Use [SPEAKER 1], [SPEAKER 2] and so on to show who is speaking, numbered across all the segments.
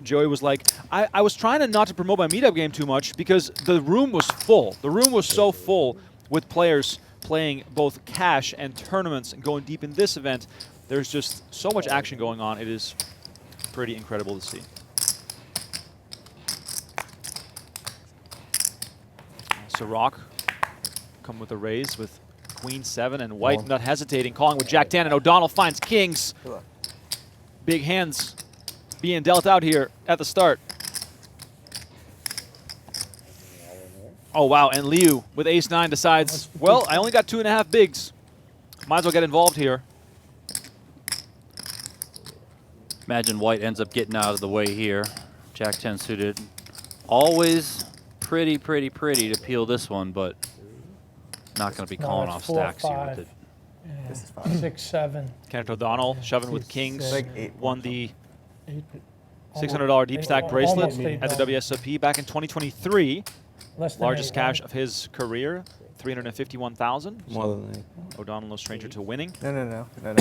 [SPEAKER 1] Joey was like, I was trying not to promote my meetup game too much because the room was full. The room was so full with players playing both cash and tournaments and going deep in this event. There's just so much action going on. It is pretty incredible to see. Serock come with a raise with Queen 7 and White not hesitating, calling with Jack 10, and O'Donnell finds kings. Big hands being dealt out here at the start. Oh, wow, and Liu with ace 9 decides, well, I only got 2.5 bigs. Might as well get involved here.
[SPEAKER 2] Imagine White ends up getting out of the way here. Jack 10 suited. Always pretty to peel this one, but not going to be calling off stacks here with it.
[SPEAKER 3] Yeah.
[SPEAKER 4] This is fine.
[SPEAKER 3] 6, 7.
[SPEAKER 1] Kenneth O'Donnell shoving with
[SPEAKER 3] 6,
[SPEAKER 1] kings.
[SPEAKER 3] 7,
[SPEAKER 1] Won the
[SPEAKER 3] 8.
[SPEAKER 1] $600 DeepStack bracelet
[SPEAKER 3] Almost
[SPEAKER 1] at the WSOP back in 2023.
[SPEAKER 3] Less than
[SPEAKER 1] Largest
[SPEAKER 3] 8,
[SPEAKER 1] cash
[SPEAKER 3] right?
[SPEAKER 1] of his career, $351,000.
[SPEAKER 4] More than that.
[SPEAKER 1] O'Donnell no stranger to winning.
[SPEAKER 4] No.
[SPEAKER 5] I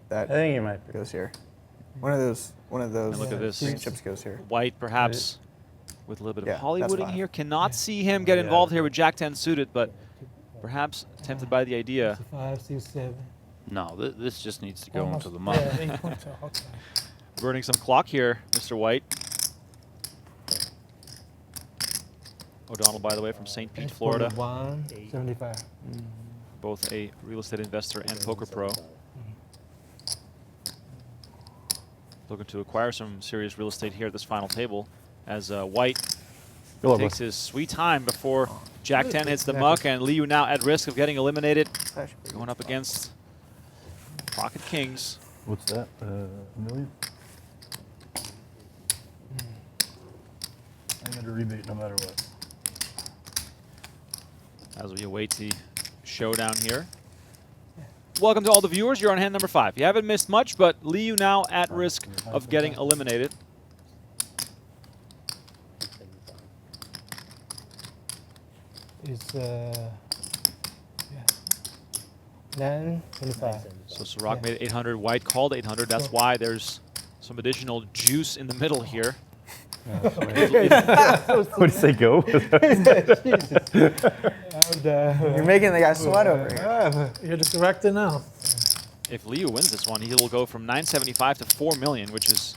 [SPEAKER 4] That
[SPEAKER 5] think you might be.
[SPEAKER 4] goes here. One of those
[SPEAKER 1] And look at this.
[SPEAKER 4] green chips goes here.
[SPEAKER 1] White perhaps with a little bit
[SPEAKER 4] Yeah,
[SPEAKER 1] of
[SPEAKER 4] that's
[SPEAKER 1] Hollywooding
[SPEAKER 4] fine.
[SPEAKER 1] here. Cannot see him get involved here with Jack 10 suited, but perhaps tempted by the idea.
[SPEAKER 3] 5, 6, 7.
[SPEAKER 2] No, this just needs to go
[SPEAKER 3] Almost,
[SPEAKER 2] into the mud.
[SPEAKER 3] Yeah, 8 points. Okay.
[SPEAKER 1] Burning some clock here, Mr. White. O'Donnell, by the way, from St. Pete, Florida.
[SPEAKER 3] 1, 75.
[SPEAKER 1] Both a real estate investor and poker pro. Looking to acquire some serious real estate here at this final table as White takes his sweet time before Jack 10 hits the muck, and Liu now at risk of getting eliminated. Going up against Pocket Kings.
[SPEAKER 6] What's that? $1 million? I get a rebate no matter what.
[SPEAKER 1] As we await the showdown here. Welcome to all the viewers. You're on hand number 5. You haven't missed much, but Liu now at risk of getting eliminated.
[SPEAKER 3] It's 9, 25.
[SPEAKER 1] So Serock made it 800. White called 800. That's why there's some additional juice in the middle here.
[SPEAKER 6] What do you say, go?
[SPEAKER 4] You're making the guy sweat over here.
[SPEAKER 3] You're the director now.
[SPEAKER 1] If Liu wins this one, he will go from 975 to 4 million, which is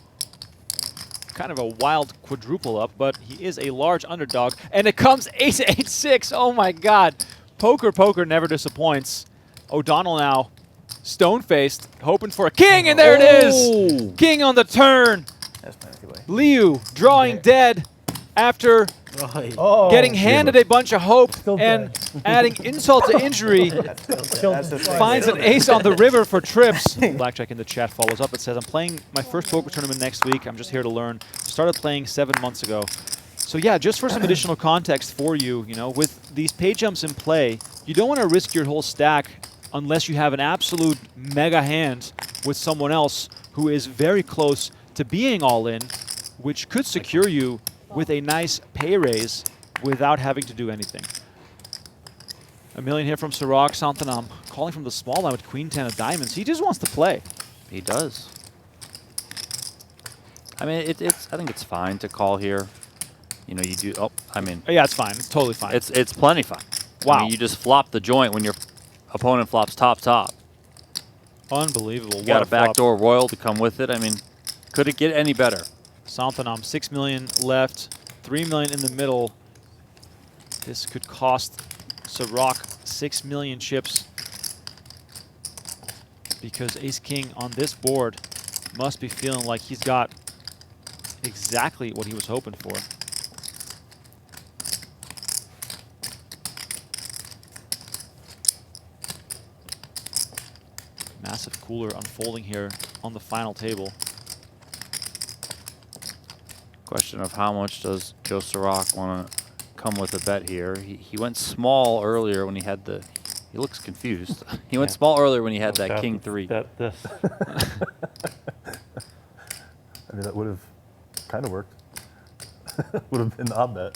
[SPEAKER 1] kind of a wild quadruple up, but he is a large underdog. And it comes 8-8-6. Oh my God. Poker never disappoints. O'Donnell now stone-faced, hoping for a king, and there it is. King on the turn.
[SPEAKER 4] That's penalty way.
[SPEAKER 1] Liu drawing dead after getting handed a bunch of hope and adding insult to injury.
[SPEAKER 4] That's just
[SPEAKER 1] Finds an ace on the river for trips. Blackjack in the chat follows up. It says, I'm playing my first poker tournament next week. I'm just here to learn. Started playing 7 months ago. So yeah, just for some additional context for you, with these pay jumps in play, you don't want to risk your whole stack unless you have an absolute mega hand with someone else who is very close to being all in, which could secure you with a nice pay raise without having to do anything. $1 million here from Serock. Santhanam calling from the small line with Queen 10 of diamonds. He just wants to play.
[SPEAKER 2] He does. I mean, I think it's fine to call here. You do. Oh, I mean.
[SPEAKER 1] Yeah, it's fine. It's totally fine.
[SPEAKER 2] It's plenty fine.
[SPEAKER 1] Wow.
[SPEAKER 2] I mean, you just flop the joint when your opponent flops top.
[SPEAKER 1] Unbelievable.
[SPEAKER 2] You got a backdoor royal to come with it. I mean, could it get any better?
[SPEAKER 1] Santhanam, 6 million left, 3 million in the middle. This could cost Serock 6 million chips because Ace-King on this board must be feeling like he's got exactly what he was hoping for. Massive cooler unfolding here on the final table.
[SPEAKER 2] Question of how much does Joe Serock want to come with a bet here? He went small earlier when he had the. He looks confused. He went small earlier when he had that King 3.
[SPEAKER 6] I mean, that would have kind of worked. Would have been an odd bet.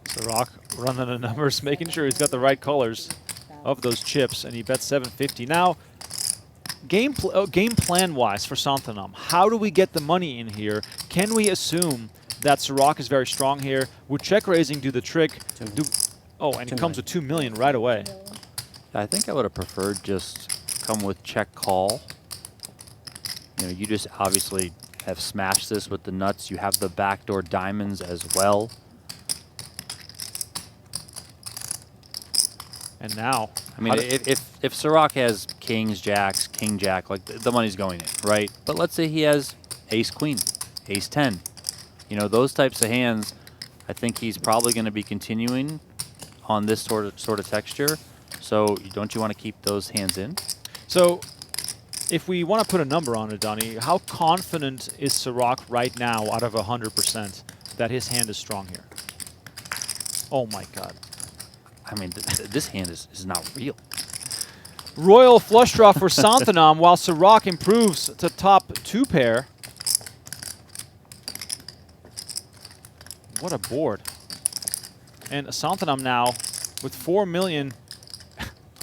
[SPEAKER 1] Serock running the numbers, making sure he's got the right colors of those chips, and he bets 750. Now, game plan wise for Santhanam, how do we get the money in here? Can we assume that Serock is very strong here? Would check raising do the trick? Oh, and he comes with 2 million right away.
[SPEAKER 2] I think I would have preferred just come with check call. You know, you just obviously have smashed this with the nuts. You have the backdoor diamonds as well.
[SPEAKER 1] And now,
[SPEAKER 2] I mean, if Serock has kings, jacks, king, jack, like the money's going in, right? But let's say he has ace, queen, ace 10. You know, those types of hands, I think he's probably going to be continuing on this sort of texture. So don't you want to keep those hands in?
[SPEAKER 1] so if we want to put a number on it, Donnie, how confident is Serock right now out of 100% that his hand is strong here? Oh my God.
[SPEAKER 2] I mean, this hand is not real.
[SPEAKER 1] Royal flush draw for Santhanam while Serock improves to top 2 pair. What a board. And Santhanam now with 4 million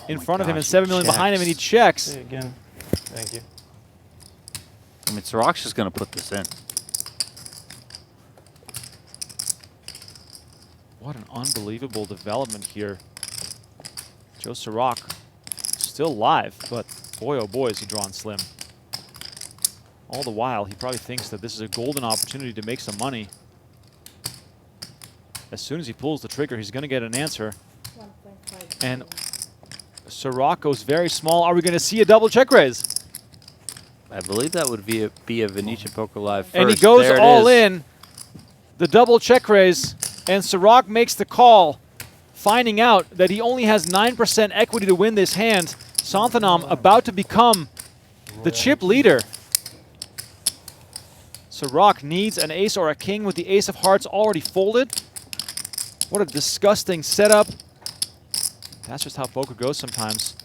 [SPEAKER 1] in front of him and 7 million behind him, and he checks.
[SPEAKER 3] See you again. Thank you.
[SPEAKER 2] I mean, Serock's just going to put this in.
[SPEAKER 1] What an unbelievable development here. Joe Serock still live, but boy, oh boy, is he drawn slim. All the while, he probably thinks that this is a golden opportunity to make some money. As soon as he pulls the trigger, he's going to get an answer. And Serock goes very small. Are we going to see a double check raise?
[SPEAKER 2] I believe that would be a Venetian Poker Live first.
[SPEAKER 1] And he goes
[SPEAKER 2] There it
[SPEAKER 1] all
[SPEAKER 2] is.
[SPEAKER 1] in. The double check raise. And Serock makes the call, finding out that he only has 9% equity to win this hand. Santhanam about to become the chip leader. Serock needs an ace or a king with the ace of hearts already folded. What a disgusting setup. That's just how poker goes sometimes.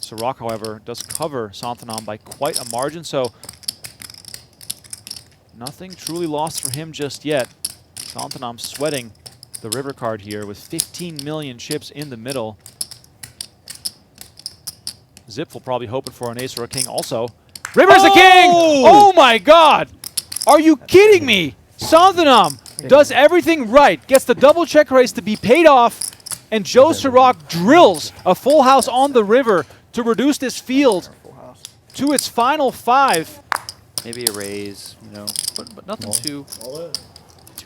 [SPEAKER 1] Serock, however, does cover Santhanam by quite a margin, so nothing truly lost for him just yet. Santhanam sweating the river card here with 15 million chips in the middle. Zipfel probably hoping for an ace or a king also. River's the king! Oh my God! Are you kidding me? Santhanam does everything right, gets the double check raise to be paid off, and Joe Serock drills a full house on the river to reduce this field to its final 5.
[SPEAKER 2] Maybe a raise, you know, but nothing too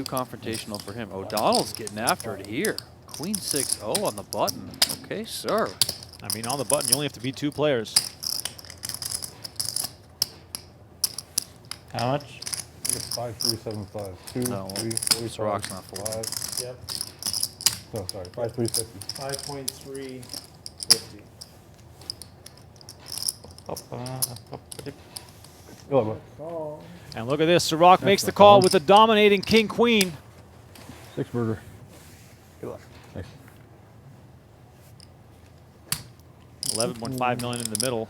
[SPEAKER 2] confrontational for him. O'Donnell's getting after it here. Queen 6-0 on the button. Okay, sir.
[SPEAKER 1] I mean, on the button, you only have to beat 2 players.
[SPEAKER 3] How much?
[SPEAKER 6] I think it's 5375. 2,
[SPEAKER 2] No,
[SPEAKER 6] 3, 45,
[SPEAKER 2] Serock's not full.
[SPEAKER 6] 5.
[SPEAKER 3] Yep.
[SPEAKER 6] No, sorry, 5350.
[SPEAKER 3] 5.350.
[SPEAKER 6] Oh,
[SPEAKER 1] And look at this, Serock makes the call with a dominating king-queen.
[SPEAKER 6] 6 burger.
[SPEAKER 4] Good luck.
[SPEAKER 6] Thanks.
[SPEAKER 1] 11.5 million in the middle.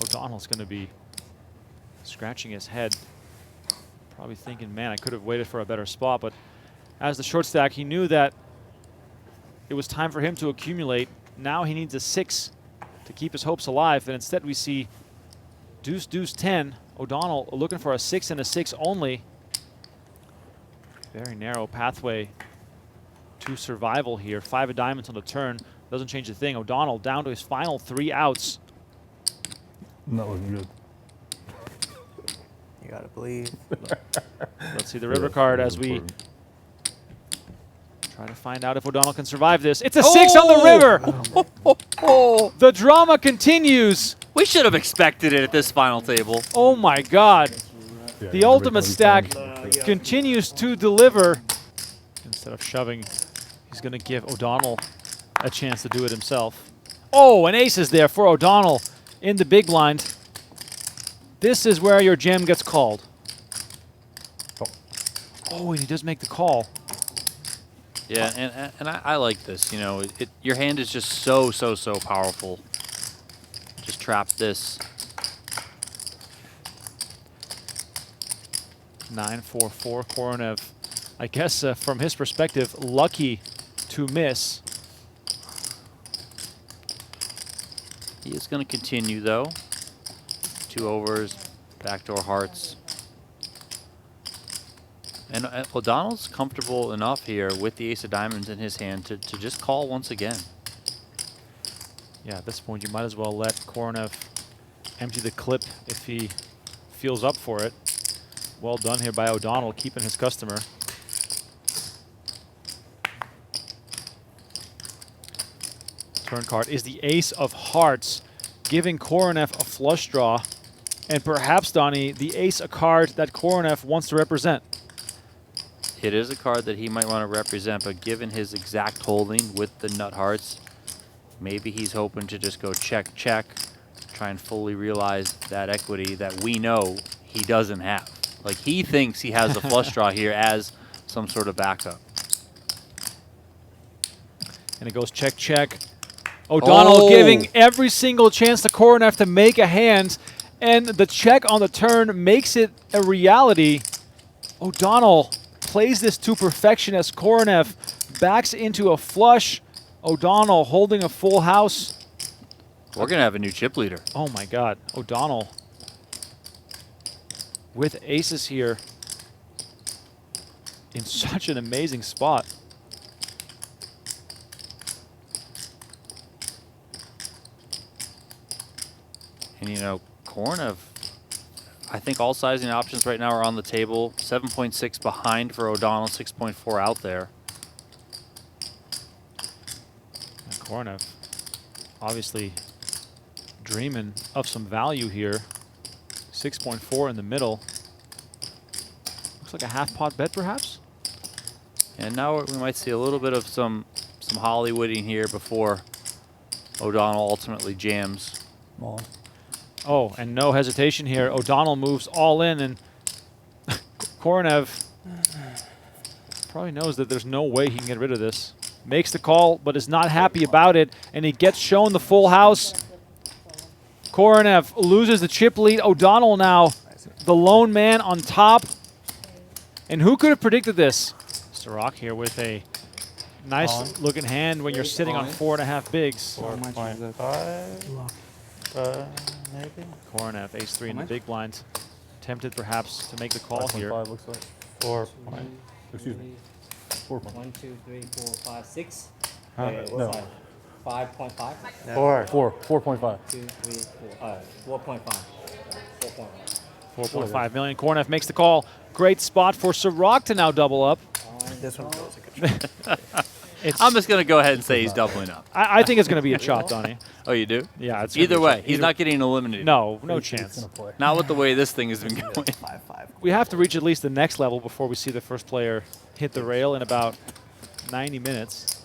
[SPEAKER 1] O'Donnell's going to be scratching his head, probably thinking, man, I could have waited for a better spot. But as the short stack, he knew that it was time for him to accumulate. Now he needs a 6 to keep his hopes alive. And instead we see deuce, deuce, 10. O'Donnell looking for a 6 and a 6 only. Very narrow pathway to survival here. 5 of diamonds on the turn. Doesn't change a thing. O'Donnell down to his final 3 outs.
[SPEAKER 6] Not looking good.
[SPEAKER 4] You gotta believe.
[SPEAKER 1] Let's see the river card as we try to find out if O'Donnell can survive this. It's a 6 on the river! The drama continues.
[SPEAKER 2] We should have expected it at this final table.
[SPEAKER 1] Oh my God.
[SPEAKER 6] Yeah,
[SPEAKER 1] The ultimate stack continues to deliver. Instead of shoving, he's going to give O'Donnell a chance to do it himself. Oh, an ace is there for O'Donnell in the big blind. This is where your jam gets called. Oh, and he does make the call.
[SPEAKER 2] Yeah, and I like this. You know, your hand is just so powerful. Just trap this.
[SPEAKER 1] 9-4-4 Korenev. I guess from his perspective, lucky to miss.
[SPEAKER 2] He is going to continue, though. 2 overs, backdoor hearts. And O'Donnell's comfortable enough here with the ace of diamonds in his hand to just call once again.
[SPEAKER 1] Yeah, at this point, you might as well let Korenev empty the clip if he feels up for it. Well done here by O'Donnell, keeping his customer. Turn card is the ace of hearts, giving Korenev a flush draw. And perhaps, Donnie, the ace a card that Korenev wants to represent.
[SPEAKER 2] It is a card that he might want to represent, but given his exact holding with the nut hearts, maybe he's hoping to just go check, check, try and fully realize that equity that we know he doesn't have. Like, he thinks he has a flush draw here as some sort of backup.
[SPEAKER 1] And it goes check, check. O'Donnell
[SPEAKER 2] Oh.
[SPEAKER 1] giving every single chance to Korenev to make a hand. And the check on the turn makes it a reality. O'Donnell plays this to perfection as Korenev backs into a flush. O'Donnell holding a full house.
[SPEAKER 2] We're going to have a new chip leader.
[SPEAKER 1] Oh my God, O'Donnell with aces here in such an amazing spot.
[SPEAKER 2] And, you know, Korenev, I think all sizing options right now are on the table. 7.6 behind for O'Donnell, 6.4 out there.
[SPEAKER 1] And Korenev obviously dreaming of some value here. 6.4 in the middle. Looks like a half pot bet perhaps.
[SPEAKER 2] And now we might see a little bit of some Hollywooding here before O'Donnell ultimately jams.
[SPEAKER 6] Well,
[SPEAKER 1] Oh, and no hesitation here. O'Donnell moves all in, and Korenev probably knows that there's no way he can get rid of this. Makes the call, but is not happy about it, and he gets shown the full house. Korenev loses the chip lead. O'Donnell now the lone man on top. And who could have predicted this? Serock here with a nice looking hand when you're sitting on 4.5 bigs.
[SPEAKER 3] 4.5, maybe.
[SPEAKER 1] Korenev, ace-3 in the big blind. Tempted perhaps to make the call here.
[SPEAKER 6] 5.5 looks like.
[SPEAKER 3] 4.
[SPEAKER 6] Excuse me. 4.
[SPEAKER 5] 1, 2, 3, 4, 5, 6.
[SPEAKER 6] No.
[SPEAKER 5] 5.5.
[SPEAKER 3] 4.
[SPEAKER 6] 4.5.
[SPEAKER 5] 2, 3, 4. 4.5. 4.5.
[SPEAKER 1] 4.5 million. Korenev makes the call. Great spot for Serock to now double up.
[SPEAKER 4] This one feels like a
[SPEAKER 2] I'm just going to go ahead and say he's doubling up.
[SPEAKER 1] I think it's going to be a shot, Donnie.
[SPEAKER 2] Oh, you do?
[SPEAKER 1] Yeah. It's gonna
[SPEAKER 2] Either
[SPEAKER 1] be a
[SPEAKER 2] way,
[SPEAKER 1] shot.
[SPEAKER 2] he's not getting eliminated.
[SPEAKER 1] No, no
[SPEAKER 6] It's
[SPEAKER 1] chance.
[SPEAKER 6] gonna play.
[SPEAKER 2] Not with the way this thing has been going.
[SPEAKER 4] 5-5.
[SPEAKER 1] We have to reach at least the next level before we see the first player hit the rail in about 90 minutes.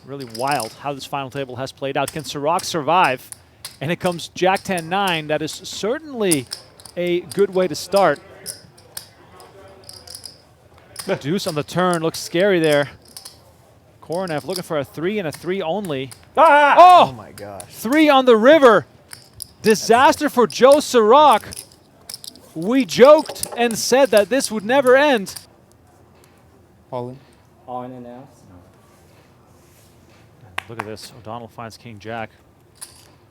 [SPEAKER 1] Really wild how this final table has played out. Can Serock survive? And it comes Jack 10-9. That is certainly a good way to start. Deuce on the turn. Looks scary there. Korenev looking for a 3 and a 3 only.
[SPEAKER 4] Oh my gosh.
[SPEAKER 1] 3 on the river. Disaster for Joe Serock. We joked and said that this would never end.
[SPEAKER 5] All in and out.
[SPEAKER 1] Look at this. O'Donnell finds King Jack.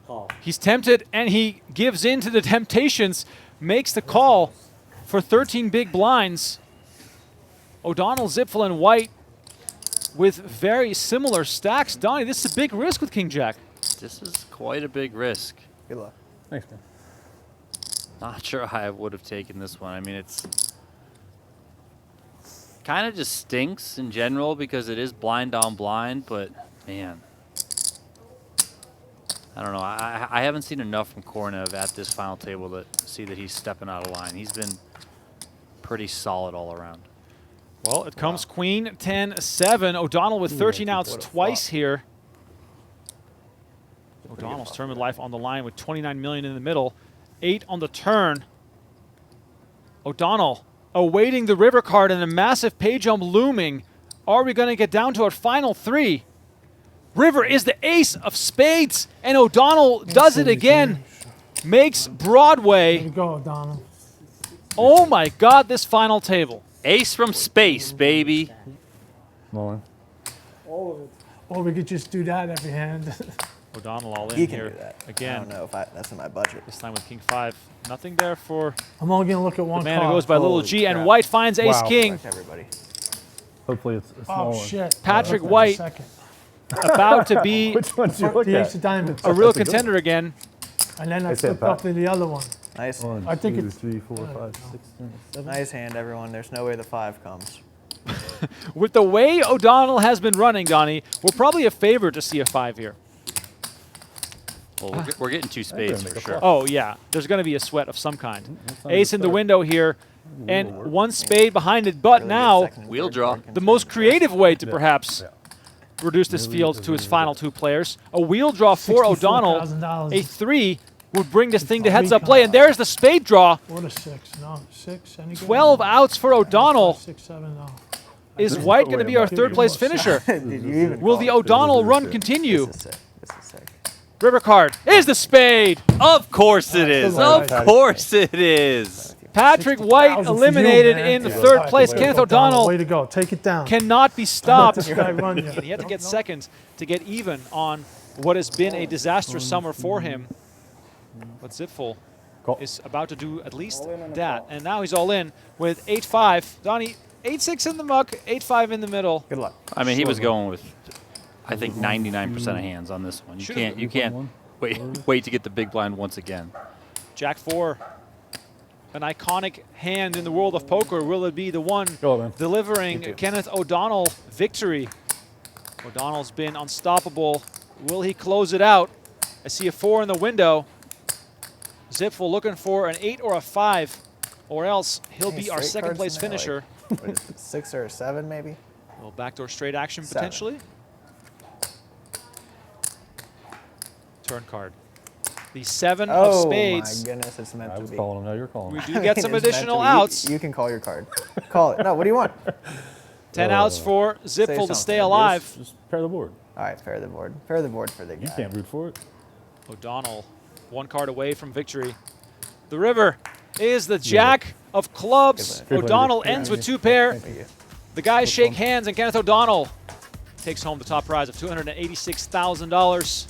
[SPEAKER 5] Call.
[SPEAKER 1] He's tempted, and he gives in to the temptations. Makes the call for 13 big blinds. O'Donnell, Zipfel, and White with very similar stacks. Donnie, this is a big risk with King Jack.
[SPEAKER 2] This is quite a big risk.
[SPEAKER 4] Good luck.
[SPEAKER 6] Thanks, man.
[SPEAKER 2] Not sure how I would have taken this one. I mean, it's kind of just stinks in general because it is blind on blind, but man, I don't know. I haven't seen enough from Korenev at this final table to see that he's stepping out of line. He's been pretty solid all around.
[SPEAKER 1] Well, it comes Queen 10-7. O'Donnell with 13 outs twice here. O'Donnell's tournament life on the line with 29 million in the middle. 8 on the turn. O'Donnell awaiting the river card and a massive pay jump looming. Are we going to get down to our final 3? River is the ace of spades, and O'Donnell does it again. Makes Broadway.
[SPEAKER 7] Go, O'Donnell.
[SPEAKER 1] Oh my God, this final table.
[SPEAKER 2] Ace from space, baby.
[SPEAKER 6] Mullen.
[SPEAKER 7] Or we could just do that every hand.
[SPEAKER 1] O'Donnell all in
[SPEAKER 4] He can
[SPEAKER 1] here
[SPEAKER 4] do that. I
[SPEAKER 1] again.
[SPEAKER 4] don't know if that's in my budget.
[SPEAKER 1] This time with King 5. Nothing there for
[SPEAKER 7] I'm only going to look at
[SPEAKER 1] the
[SPEAKER 7] one
[SPEAKER 1] man who
[SPEAKER 7] card.
[SPEAKER 1] goes by Little
[SPEAKER 4] Holy
[SPEAKER 1] G, and
[SPEAKER 4] crap.
[SPEAKER 1] White finds Ace
[SPEAKER 7] Wow.
[SPEAKER 1] King.
[SPEAKER 4] Fuck everybody.
[SPEAKER 6] Hopefully it's a small
[SPEAKER 7] Oh,
[SPEAKER 6] one.
[SPEAKER 7] shit.
[SPEAKER 1] Patrick
[SPEAKER 7] Wait a
[SPEAKER 1] White
[SPEAKER 7] second.
[SPEAKER 1] about to be
[SPEAKER 6] Which one do you look
[SPEAKER 7] The
[SPEAKER 6] at?
[SPEAKER 7] ace of diamonds.
[SPEAKER 1] a real
[SPEAKER 6] That's a good
[SPEAKER 1] contender again.
[SPEAKER 7] And then I
[SPEAKER 6] Ace of
[SPEAKER 7] flip up
[SPEAKER 6] Pat.
[SPEAKER 7] to the other one.
[SPEAKER 4] Nice.
[SPEAKER 6] One,
[SPEAKER 7] I think
[SPEAKER 6] two,
[SPEAKER 7] it's-
[SPEAKER 6] 3, 4, 5, 6, 7.
[SPEAKER 4] Nice hand, everyone. There's no way the 5 comes.
[SPEAKER 1] With the way O'Donnell has been running, Donnie, we're probably a favorite to see a 5 here.
[SPEAKER 2] Well, we're getting 2 spades
[SPEAKER 6] make
[SPEAKER 2] for
[SPEAKER 6] a
[SPEAKER 2] sure.
[SPEAKER 1] Oh, yeah. There's going to be a sweat of some kind.
[SPEAKER 6] That's not a
[SPEAKER 1] Ace
[SPEAKER 6] good
[SPEAKER 1] in the
[SPEAKER 6] start.
[SPEAKER 1] window here, and one spade behind it. But
[SPEAKER 4] Really good
[SPEAKER 1] now,
[SPEAKER 4] second and
[SPEAKER 2] Wheel
[SPEAKER 4] third
[SPEAKER 2] draw.
[SPEAKER 4] card
[SPEAKER 1] the
[SPEAKER 4] contender.
[SPEAKER 1] most creative way to
[SPEAKER 6] Yeah.
[SPEAKER 1] perhaps
[SPEAKER 6] Yeah.
[SPEAKER 1] reduce this
[SPEAKER 6] Really,
[SPEAKER 1] field to
[SPEAKER 6] really
[SPEAKER 1] his final
[SPEAKER 6] good.
[SPEAKER 1] 2 players. A wheel draw for O'Donnell.
[SPEAKER 7] $64,000.
[SPEAKER 1] A 3 would bring this thing to heads up
[SPEAKER 7] Three
[SPEAKER 1] play. And there's the spade draw.
[SPEAKER 7] Or the 6. No, 6. Any good?
[SPEAKER 1] 12 outs for O'Donnell.
[SPEAKER 7] 6, 7, no.
[SPEAKER 1] Is
[SPEAKER 6] This is
[SPEAKER 1] White
[SPEAKER 6] the
[SPEAKER 1] going to
[SPEAKER 6] way
[SPEAKER 1] be
[SPEAKER 6] I'm
[SPEAKER 1] our
[SPEAKER 6] not
[SPEAKER 1] third place
[SPEAKER 7] giving you
[SPEAKER 1] finisher?
[SPEAKER 4] Did you even
[SPEAKER 1] Will
[SPEAKER 4] call
[SPEAKER 1] the
[SPEAKER 4] it?
[SPEAKER 1] O'Donnell run
[SPEAKER 6] This is
[SPEAKER 1] continue?
[SPEAKER 4] This is sick. This is sick.
[SPEAKER 1] River card is the spade.
[SPEAKER 2] Of course it is.
[SPEAKER 7] Alright.
[SPEAKER 2] Of course it is.
[SPEAKER 1] Patrick White
[SPEAKER 7] 60,000 for you,
[SPEAKER 1] eliminated
[SPEAKER 7] man.
[SPEAKER 1] in
[SPEAKER 7] Yeah.
[SPEAKER 1] third place.
[SPEAKER 7] Way
[SPEAKER 1] Kenneth
[SPEAKER 7] to go, Donald.
[SPEAKER 1] O'Donnell
[SPEAKER 7] Way to go. Take it down.
[SPEAKER 1] cannot be
[SPEAKER 7] Let
[SPEAKER 1] stopped.
[SPEAKER 7] this guy run you.
[SPEAKER 1] He had to get second to get even on what has been a disastrous summer for him. But Zipfel
[SPEAKER 6] Call.
[SPEAKER 1] is about to do at least that. And now he's all in with 8-5. Donnie, 8-6 in the muck, 8-5 in the middle.
[SPEAKER 4] Good luck.
[SPEAKER 2] I mean, he was going with, I think, 99% of hands on this one. You can't wait to get the big blind once again.
[SPEAKER 1] Jack 4, an iconic hand in the world of poker. Will it be the one
[SPEAKER 6] Go on, man.
[SPEAKER 1] delivering Kenneth O'Donnell victory? O'Donnell's been unstoppable. Will he close it out? I see a 4 in the window. Zipfel looking for an 8 or a 5, or else he'll
[SPEAKER 4] Any
[SPEAKER 1] be our
[SPEAKER 4] straight
[SPEAKER 1] second
[SPEAKER 4] cards
[SPEAKER 1] place
[SPEAKER 4] in there?
[SPEAKER 1] finisher.
[SPEAKER 4] What is it, 6 or a 7 maybe?
[SPEAKER 1] A little backdoor straight action
[SPEAKER 4] 7.
[SPEAKER 1] potentially. Turn card. The 7 of
[SPEAKER 4] Oh
[SPEAKER 1] spades.
[SPEAKER 4] my goodness, it's meant
[SPEAKER 6] I
[SPEAKER 4] to
[SPEAKER 6] was
[SPEAKER 4] be.
[SPEAKER 6] calling him. Now you're calling
[SPEAKER 1] We
[SPEAKER 6] him.
[SPEAKER 1] do
[SPEAKER 4] I
[SPEAKER 1] get
[SPEAKER 4] mean,
[SPEAKER 1] some
[SPEAKER 4] it's meant to
[SPEAKER 1] additional
[SPEAKER 4] be.
[SPEAKER 1] outs.
[SPEAKER 4] You can call your card. Call it. No, what do you want?
[SPEAKER 1] 10 outs for Zipfel to
[SPEAKER 4] something.
[SPEAKER 1] stay alive.
[SPEAKER 6] Just pair the board.
[SPEAKER 4] All right, pair the board. Pair the board for the guy.
[SPEAKER 6] You can't root for it.
[SPEAKER 1] O'Donnell, 1 card away from victory. The river is the Jack of clubs.
[SPEAKER 4] Good
[SPEAKER 6] one.
[SPEAKER 1] O'Donnell
[SPEAKER 6] Good
[SPEAKER 1] ends
[SPEAKER 6] one.
[SPEAKER 1] with 2 pair.
[SPEAKER 4] Thank you.
[SPEAKER 1] The guys shake hands, and Kenneth O'Donnell takes home the top prize of $286,000.